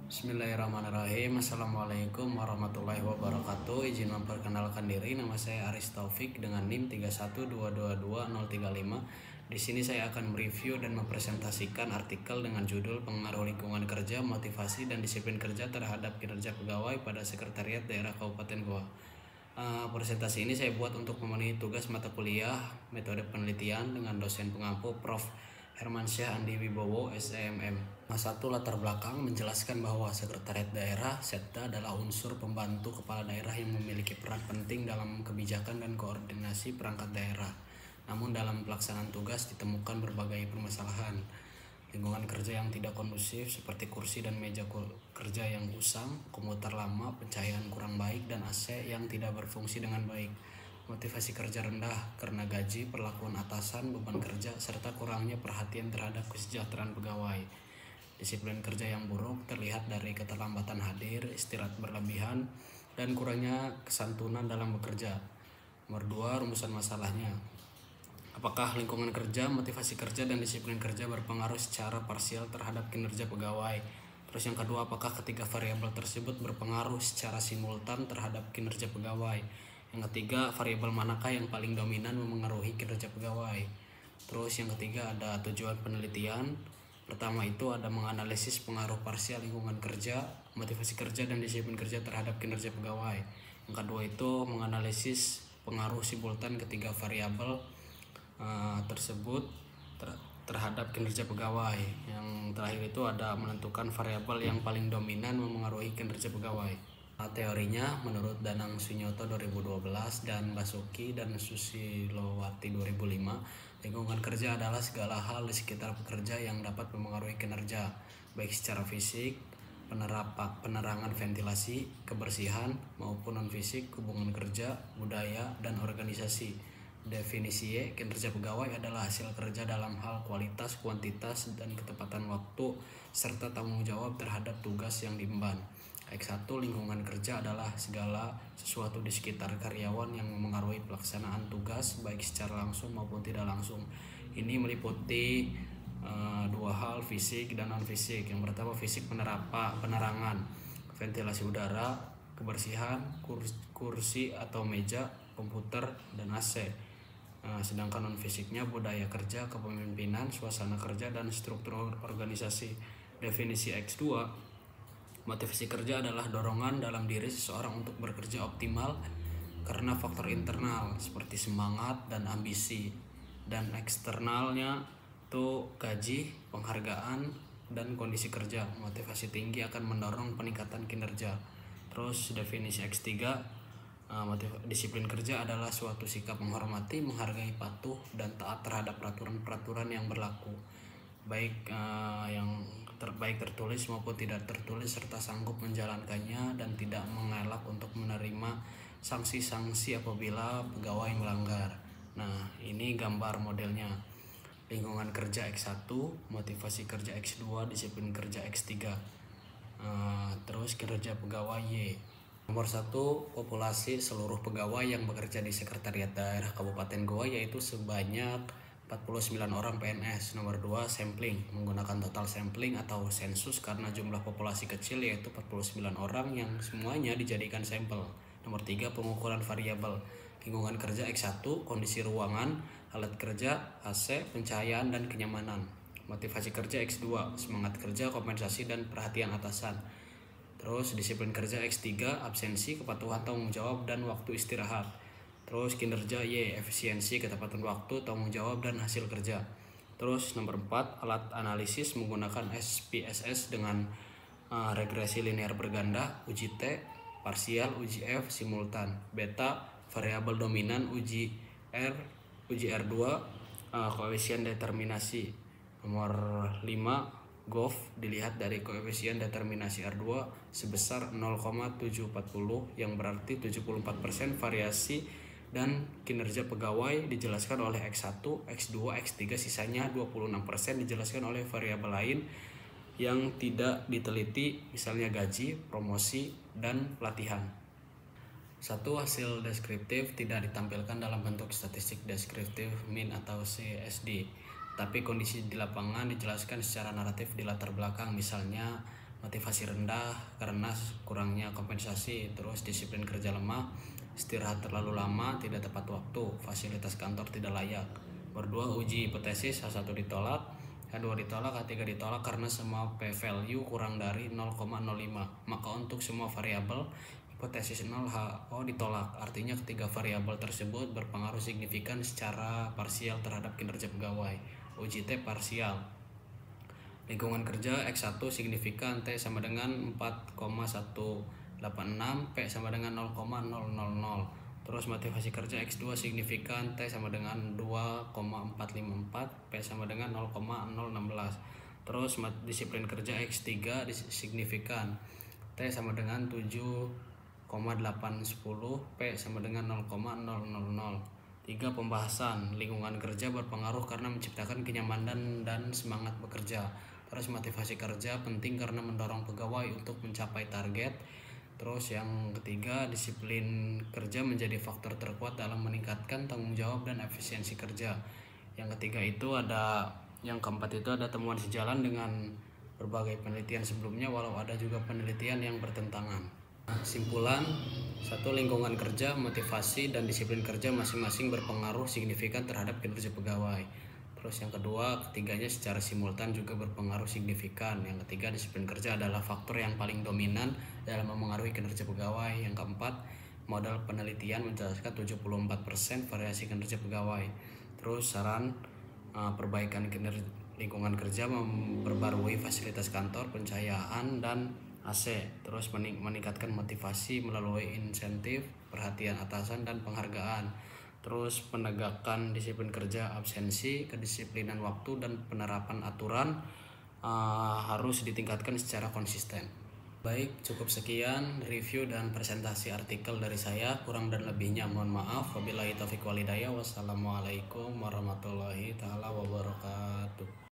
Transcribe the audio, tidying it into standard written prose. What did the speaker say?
Bismillahirrahmanirrahim. Assalamualaikum warahmatullahi wabarakatuh. Izin memperkenalkan diri, nama saya Aris Taufik dengan NIM 31222035. Di sini saya akan mereview dan mempresentasikan artikel dengan judul Pengaruh Lingkungan Kerja, Motivasi dan Disiplin Kerja terhadap Kinerja Pegawai pada Sekretariat Daerah Kabupaten Goa. Presentasi ini saya buat untuk memenuhi tugas mata kuliah metode penelitian dengan dosen pengampu Prof. Hermansyah Andi Wibowo, SEMM. Satu, latar belakang menjelaskan bahwa Sekretariat Daerah (Setda) adalah unsur pembantu kepala daerah yang memiliki peran penting dalam kebijakan dan koordinasi perangkat daerah. Namun dalam pelaksanaan tugas ditemukan berbagai permasalahan. Lingkungan kerja yang tidak kondusif seperti kursi dan meja kerja yang usang, komuter lama, pencahayaan kurang baik, dan AC yang tidak berfungsi dengan baik. Motivasi kerja rendah karena gaji, perlakuan atasan, beban kerja, serta kurangnya perhatian terhadap kesejahteraan pegawai. Disiplin kerja yang buruk terlihat dari keterlambatan hadir, istirahat berlebihan, dan kurangnya kesantunan dalam bekerja. Nomor 2, rumusan masalahnya. Apakah lingkungan kerja, motivasi kerja, dan disiplin kerja berpengaruh secara parsial terhadap kinerja pegawai? Terus yang kedua, apakah ketiga variabel tersebut berpengaruh secara simultan terhadap kinerja pegawai? Yang ketiga, variabel manakah yang paling dominan memengaruhi kinerja pegawai? Terus yang ketiga, ada tujuan penelitian. Pertama itu ada menganalisis pengaruh parsial lingkungan kerja, motivasi kerja, dan disiplin kerja terhadap kinerja pegawai. Yang kedua itu menganalisis pengaruh simultan ketiga variabel tersebut terhadap kinerja pegawai. Yang terakhir itu ada menentukan variabel yang paling dominan memengaruhi kinerja pegawai. Teorinya menurut Danang Sunyoto 2012 dan Basuki dan Susilowati 2005, lingkungan kerja adalah segala hal di sekitar pekerja yang dapat memengaruhi kinerja, baik secara fisik, penerangan, ventilasi, kebersihan, maupun non-fisik, hubungan kerja, budaya, dan organisasi. Definisi Y, kinerja pegawai adalah hasil kerja dalam hal kualitas, kuantitas, dan ketepatan waktu, serta tanggung jawab terhadap tugas yang diemban. X1, lingkungan kerja adalah segala sesuatu di sekitar karyawan yang memengaruhi pelaksanaan tugas, baik secara langsung maupun tidak langsung. Ini meliputi dua hal, fisik dan non-fisik. Yang pertama fisik, penerangan, ventilasi udara, kebersihan, kursi atau meja, komputer, dan AC. Sedangkan non-fisiknya budaya kerja, kepemimpinan, suasana kerja, dan struktur organisasi. Definisi X2, motivasi kerja adalah dorongan dalam diri seseorang untuk bekerja optimal karena faktor internal seperti semangat dan ambisi, dan eksternalnya itu gaji, penghargaan, dan kondisi kerja. Motivasi tinggi akan mendorong peningkatan kinerja. Terus definisi X3, disiplin kerja adalah suatu sikap menghormati, menghargai, patuh, dan taat terhadap peraturan-peraturan yang berlaku, baik tertulis maupun tidak tertulis, serta sanggup menjalankannya dan tidak mengelak untuk menerima sanksi-sanksi apabila pegawai melanggar. Nah, ini gambar modelnya. Lingkungan kerja X1, motivasi kerja X2, disiplin kerja X3. Terus kinerja pegawai Y. Nomor 1, populasi seluruh pegawai yang bekerja di Sekretariat Daerah Kabupaten Goa yaitu sebanyak 49 orang PNS. Nomor 2, sampling, menggunakan total sampling atau sensus karena jumlah populasi kecil yaitu 49 orang yang semuanya dijadikan sampel. Nomor 3, pengukuran variabel, lingkungan kerja X1, kondisi ruangan, alat kerja, AC, pencahayaan, dan kenyamanan. Motivasi kerja X2, semangat kerja, kompensasi, dan perhatian atasan. Terus disiplin kerja X3, absensi, kepatuhan, tanggung jawab, dan waktu istirahat. Terus kinerja Y, efisiensi, ketepatan waktu, tanggung jawab, dan hasil kerja. Terus nomor 4, alat analisis menggunakan SPSS dengan regresi linear berganda, uji T, parsial, uji F, simultan. Beta, variabel dominan, uji R2, koefisien determinasi. Nomor 5, GOF dilihat dari koefisien determinasi R2 sebesar 0,740 yang berarti 74% variasi, dan kinerja pegawai dijelaskan oleh X1, X2, X3, sisanya 26% dijelaskan oleh variabel lain yang tidak diteliti, misalnya gaji, promosi, dan pelatihan. 1. Hasil deskriptif tidak ditampilkan dalam bentuk statistik deskriptif min atau CSD, tapi kondisi di lapangan dijelaskan secara naratif di latar belakang, misalnya motivasi rendah karena kurangnya kompensasi, terus disiplin kerja lemah, istirahat terlalu lama, tidak tepat waktu, fasilitas kantor tidak layak. Berdua, uji hipotesis, H1 ditolak, H2 ditolak, H3 ditolak karena semua p-value kurang dari 0,05. Maka untuk semua variabel hipotesis 0 HO ditolak. Artinya ketiga variabel tersebut berpengaruh signifikan secara parsial terhadap kinerja pegawai. Uji T parsial. Lingkungan kerja X1 signifikan, T sama dengan 4,186, P sama dengan 0,000. Terus motivasi kerja X2 signifikan, T sama dengan 2,454, P sama dengan 0,016. Terus disiplin kerja X3 signifikan, T sama dengan 7,810, P sama dengan 0,000. 3. Pembahasan. Lingkungan kerja berpengaruh karena menciptakan kenyamanan dan semangat bekerja. Terus motivasi kerja penting karena mendorong pegawai untuk mencapai target. Terus yang ketiga, disiplin kerja menjadi faktor terkuat dalam meningkatkan tanggung jawab dan efisiensi kerja. Yang ketiga itu ada, yang keempat itu ada temuan sejalan dengan berbagai penelitian sebelumnya, walau ada juga penelitian yang bertentangan. Simpulan, 1. Lingkungan kerja, motivasi, dan disiplin kerja masing-masing berpengaruh signifikan terhadap kinerja pegawai. Terus yang kedua, ketiganya secara simultan juga berpengaruh signifikan. Yang ketiga, disiplin kerja adalah faktor yang paling dominan dalam memengaruhi kinerja pegawai. Yang keempat, model penelitian menjelaskan 74% variasi kinerja pegawai. Terus saran perbaikan lingkungan kerja, memperbarui fasilitas kantor, pencahayaan, dan AC. Terus meningkatkan motivasi melalui insentif, perhatian atasan, dan penghargaan. Terus penegakan disiplin kerja, absensi, kedisiplinan waktu, dan penerapan aturan harus ditingkatkan secara konsisten. Baik, cukup sekian review dan presentasi artikel dari saya. Kurang dan lebihnya mohon maaf. Wabillahi taufiq wal hidayah. Wassalamualaikum warahmatullahi taala wabarakatuh.